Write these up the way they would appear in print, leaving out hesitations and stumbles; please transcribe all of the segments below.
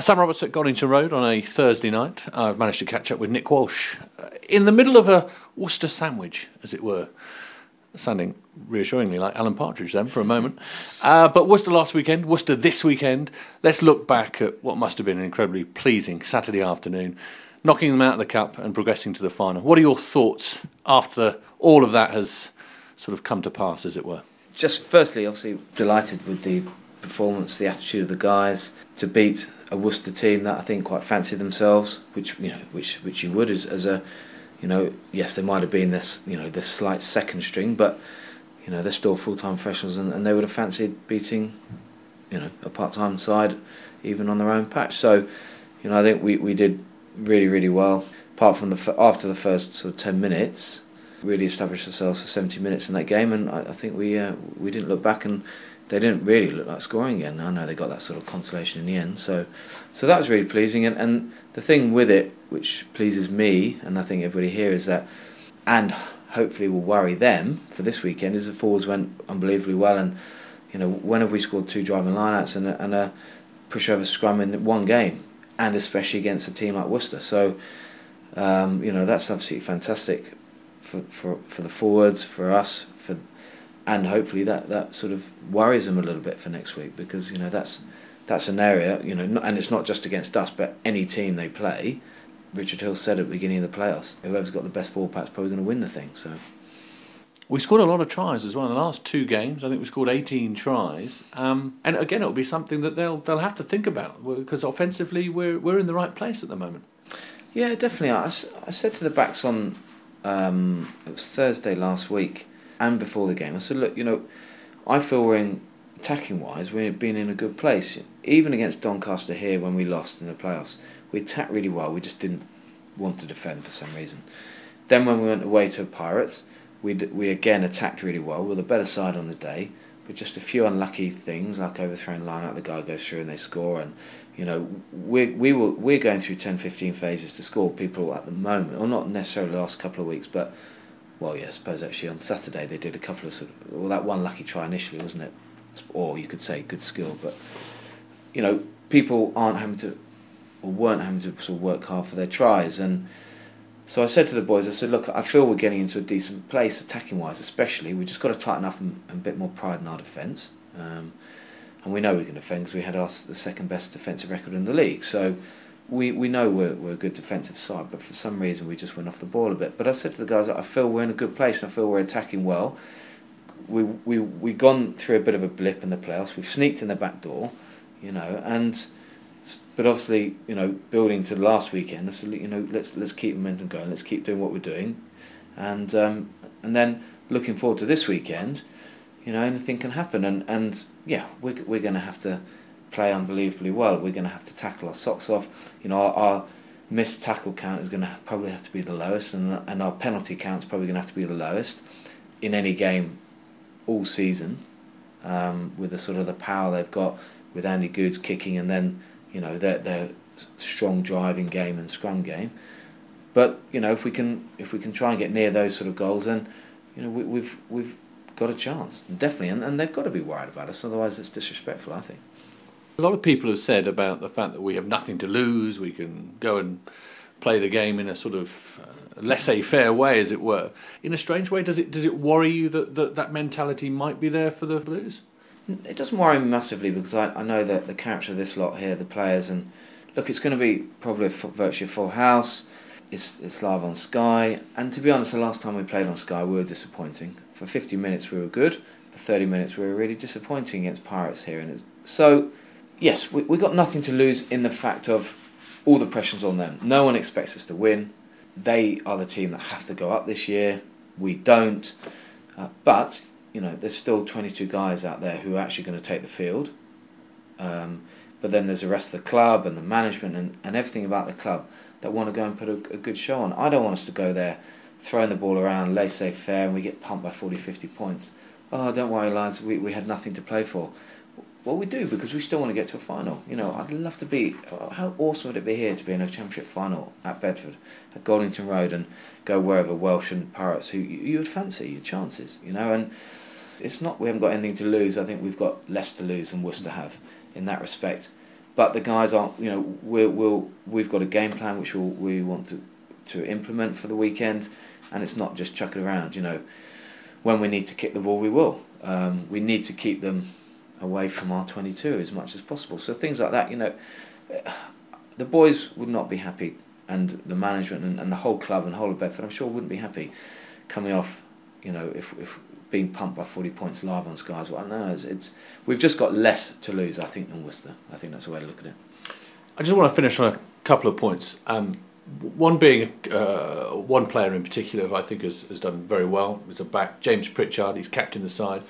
Sam Roberts at Goddington Road on a Thursday night. I've managed to catch up with Nick Walsh in the middle of a Worcester sandwich, as it were. Sounding reassuringly like Alan Partridge then for a moment. But Worcester last weekend, Worcester this weekend. Let's look back at what must have been an incredibly pleasing Saturday afternoon, knocking them out of the cup and progressing to the final. What are your thoughts after all of that has sort of come to pass, as it were? Just firstly, obviously delighted with the performance, the attitude of the guys to beat a Worcester team that I think quite fancied themselves, which you would as a, yes, they might have been this slight second string, but they're still full-time professionals, and they would have fancied beating a part-time side even on their own patch. So I think we did really, really well. Apart from after the first sort of 10 minutes, really established ourselves for 70 minutes in that game, and I think we didn't look back, and they didn't really look like scoring again. I know they got that sort of consolation in the end, so that was really pleasing. And the thing with it, which pleases me, and I think everybody here, is that, and hopefully will worry them for this weekend, is the forwards went unbelievably well. And when have we scored 2 driving lineouts and a pushover scrum in one game, and especially against a team like Worcester? So that's absolutely fantastic for the forwards, for us, and hopefully that sort of worries them a little bit for next week, because that's an area, and it's not just against us, but any team they play. Richard Hill said at the beginning of the playoffs, whoever's got the best forward pack's probably going to win the thing. So we scored a lot of tries as well in the last 2 games. I think we scored 18 tries, and again it'll be something that they'll have to think about, because offensively we're in the right place at the moment. Yeah, definitely. I said to the backs on it was Thursday last week and before the game, I said, look, I feel we're attacking wise, we've been in a good place. Even against Doncaster here when we lost in the playoffs, we attacked really well. We just didn't want to defend for some reason. Then when we went away to Pirates, we again attacked really well. We were the better side on the day, but just a few unlucky things like overthrowing line out, the guy goes through and they score. And we're going through 10-15 phases to score. People at the moment, or not necessarily the last couple of weeks, but well, yeah, I suppose actually on Saturday they did a couple of that one lucky try initially, wasn't it? Or you could say good skill, but people weren't having to sort of work hard for their tries. And so I said to the boys, I said, look, I feel we're getting into a decent place attacking wise, especially. We just got to tighten up and a bit more pride in our defence. And we know we can defend because we had the second best defensive record in the league. So we know we're a good defensive side, but for some reason we just went off the ball a bit. But I said to the guys, I feel we're in a good place. I feel we're attacking well. We've gone through a bit of a blip in the playoffs. We've sneaked in the back door, but obviously, building to last weekend, I said, let's keep momentum going. Let's keep doing what we're doing, and then looking forward to this weekend. Anything can happen, and yeah, we're going to have to play unbelievably well. We're going to have to tackle our socks off. Our missed tackle count is going to probably have to be the lowest, and our penalty count is probably going to have to be the lowest in any game all season, with the sort of the power they've got with Andy Goods kicking, and then their strong driving game and scrum game. But if we can try and get near those sort of goals, then we've got a chance, definitely, and they've got to be worried about us, otherwise it's disrespectful, I think. A lot of people have said about the fact that we have nothing to lose, we can go and play the game in a sort of laissez-faire way, as it were. In a strange way, does it worry you that mentality might be there for the Blues? It doesn't worry me massively, because I know that the character of this lot here, the players, and look, it's going to be probably virtually a full house. It's live on Sky, and to be honest, the last time we played on Sky we were disappointing. For 50 minutes we were good, for 30 minutes we were really disappointing against Pirates here. So yes, we got nothing to lose in the fact of all the pressure's on them. No one expects us to win. They are the team that have to go up this year. We don't. But there's still 22 guys out there who are actually going to take the field. But then there's the rest of the club and the management and everything about the club that want to go and put a good show on. I don't want us to go there throwing the ball around laissez-faire and we get pumped by 40-50 points. Oh, don't worry, lads, we had nothing to play for. Well, we do, because we still want to get to a final. I'd love to be... How awesome would it be here to be in a championship final at Bedford, at Goldington Road, and go wherever, Welsh and Pirates, who you would fancy, your chances, and it's not we haven't got anything to lose. I think we've got less to lose than Worcester have in that respect. but the guys aren't. You know, we've got a game plan which we want to implement for the weekend, and it's not just chuck it around. You know, when we need to kick the ball, we will. We need to keep them away from our 22 as much as possible. So things like that, you know, the boys would not be happy, and the management and the whole club and the whole of Bedford, I'm sure, wouldn't be happy coming off, you know, if being pumped by 40 points live on Sky as well. No, it's we've just got less to lose, I think, than Worcester. I think that's the way to look at it. I just want to finish on a couple of points. One being one player in particular who I think has done very well is a back, James Pritchard. He's captained the side.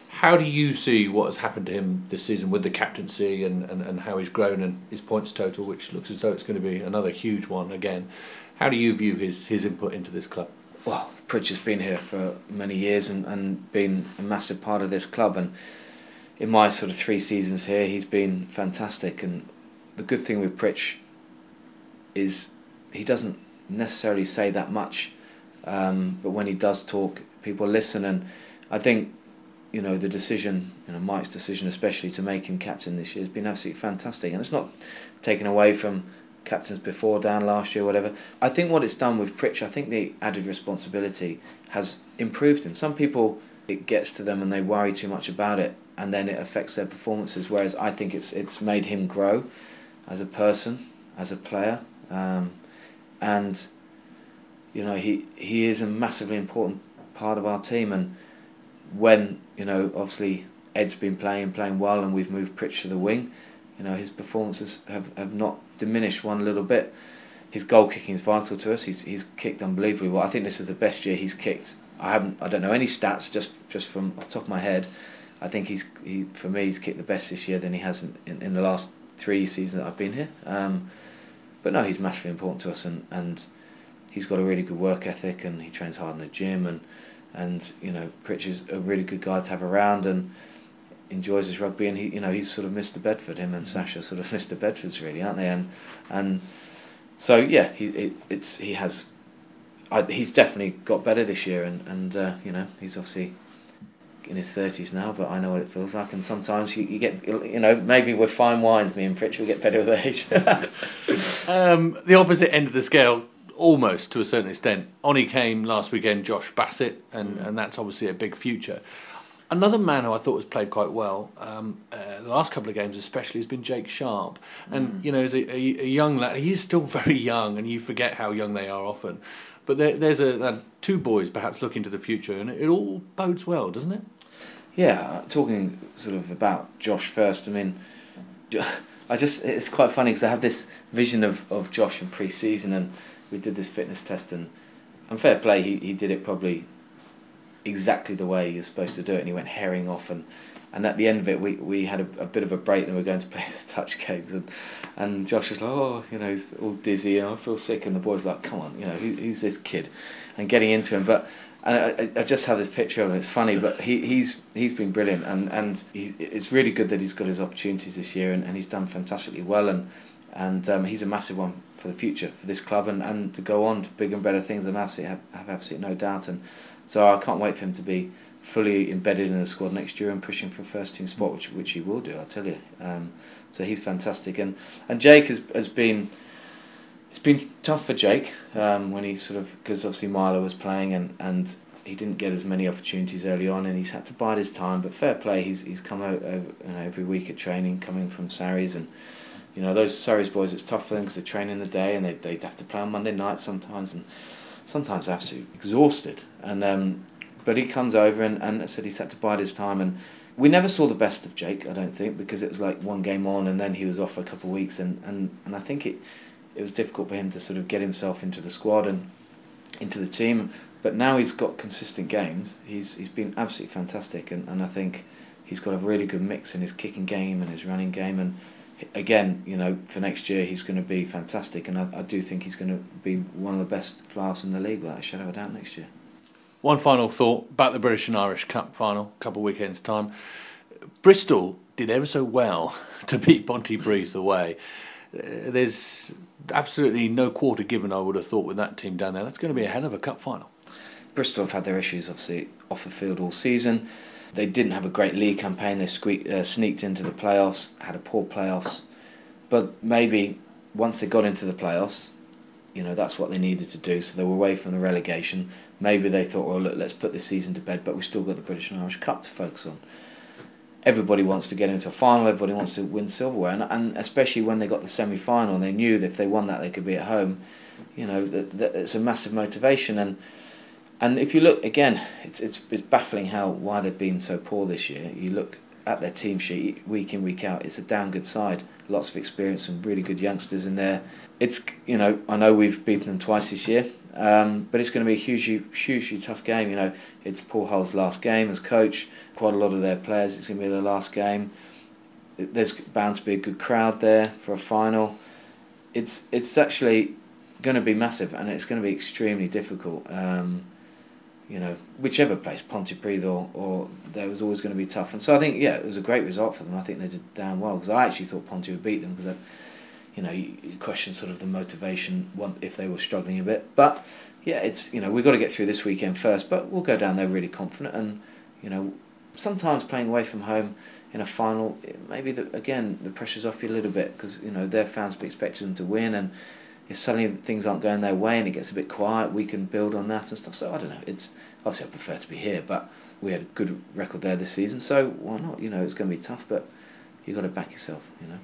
How do you see what has happened to him this season with the captaincy and how he's grown and his points total, which looks as though it's going to be another huge one again? How do you view his input into this club? Well, Pritchard's been here for many years and been a massive part of this club, and in my sort of 3 seasons here he's been fantastic. And the good thing with Pritch is he doesn't necessarily say that much, but when he does talk, people listen. And I think, you know, the decision, you know, Mike's decision especially to make him captain this year has been absolutely fantastic, and it's not taken away from captains before, down last year, whatever. I think what it's done with Pritch, I think the added responsibility has improved him. Some people, it gets to them and they worry too much about it, and then it affects their performances, whereas I think it's made him grow as a person, as a player, and you know, he is a massively important part of our team. And when, you know, obviously Ed's been playing well, and we've moved Pritch to the wing, you know, his performances have not diminished one little bit. His goal kicking is vital to us. He's kicked unbelievably well. I think this is the best year he's kicked. I don't know any stats, just from off the top of my head. I think for me he's kicked the best this year than he has in the last 3 seasons that I've been here. But no, he's massively important to us, and he's got a really good work ethic, and he trains hard in the gym, and you know, Pritch is a really good guy to have around and enjoys his rugby, and he's sort of Mr. Bedford. Him and Sasha sort of Mr. Bedfords, really, aren't they? And so yeah, he's definitely got better this year, and you know, he's obviously in his 30s now, but I know what it feels like, and sometimes you get, you know, maybe we're fine wines, me and Pritch, we get better with age. The opposite end of the scale, almost to a certain extent. On he came last weekend, Josh Bassett, and that's obviously a big future. Another man who I thought has played quite well, the last couple of games especially, has been Jake Sharp. And, you know, as a young lad, he's still very young, and you forget how young they are often. But there's 2 boys perhaps looking to the future, and it all bodes well, doesn't it? Yeah, talking sort of about Josh first, I mean, it's quite funny because I have this vision of Josh in pre-season, and we did this fitness test, and fair play, he did it probably exactly the way you're supposed to do it, and he went herring off, and at the end of it we had a bit of a break, and we were going to play this touch games, and Josh was like, oh, you know, he's all dizzy, and I feel sick, and the boys like, come on, you know, who's this kid, and getting into him. But I just have this picture of him. It's funny, but he's been brilliant, and it's really good that he's got his opportunities this year, and he's done fantastically well, and he's a massive one for the future for this club, and to go on to bigger and better things. I have absolutely no doubt, and so I can't wait for him to be fully embedded in the squad next year and pushing for a first team spot, which he will do, I'll tell you. So he's fantastic, and Jake has been. It's been tough for Jake when he sort of, because obviously Milo was playing, and he didn't get as many opportunities early on, and he's had to bide his time. But fair play, he's come out every week at training, coming from Surrey's, and you know, those Surrey's boys, it's tough for them because they train in the day, and they have to play on Monday night sometimes, and sometimes absolutely exhausted. And but he comes over, and I said he's had to bide his time, and we never saw the best of Jake, I don't think, because it was like one game on, and then he was off for a couple of weeks, and I think it was difficult for him to sort of get himself into the squad and into the team. But now he's got consistent games. He's been absolutely fantastic, and I think he's got a really good mix in his kicking game and his running game. And again, you know, for next year he's going to be fantastic, and I do think he's going to be one of the best flyers in the league, without a shadow of a doubt, next year. One final thought about the British and Irish Cup final, a couple of weekends' time. Bristol did ever so well to beat Pontypridd away. There's absolutely no quarter given, I would have thought, with that team down there. That's going to be a hell of a cup final. Bristol have had their issues, obviously, off the field all season. They didn't have a great league campaign. They sneaked into the playoffs, had a poor playoffs. But maybe once they got into the playoffs, you know, that's what they needed to do. So they were away from the relegation. Maybe they thought, well, look, let's put this season to bed, but we've still got the British and Irish Cup to focus on. Everybody wants to get into a final. Everybody wants to win silverware, and especially when they got the semi-final, and they knew that if they won that, they could be at home. You know, that it's a massive motivation. And if you look again, it's baffling why they've been so poor this year. You look at their team sheet week in, week out. It's a damn good side. Lots of experience and really good youngsters in there. It's, you know, I know we've beaten them twice this year, but it's going to be a hugely tough game. You know, it's Paul Hull's last game as coach. Quite a lot of their players, it's going to be their last game. There's bound to be a good crowd there for a final. It's actually going to be massive, and it's going to be extremely difficult. You know, whichever place, Pontypridd or there was always going to be tough. And so I think, yeah, it was a great result for them. I think they did damn well, because I actually thought Ponty would beat them, because, you know, you question sort of the motivation if they were struggling a bit. But yeah, it's, you know, we've got to get through this weekend first, but we'll go down there really confident. And, you know, sometimes playing away from home in a final, maybe again the pressure's off you a little bit, because, you know, their fans be expecting them to win, and if suddenly things aren't going their way and it gets a bit quiet, we can build on that and stuff. So I don't know, it's obviously I prefer to be here, but we had a good record there this season, so why not? You know, it's going to be tough, but you've got to back yourself, you know.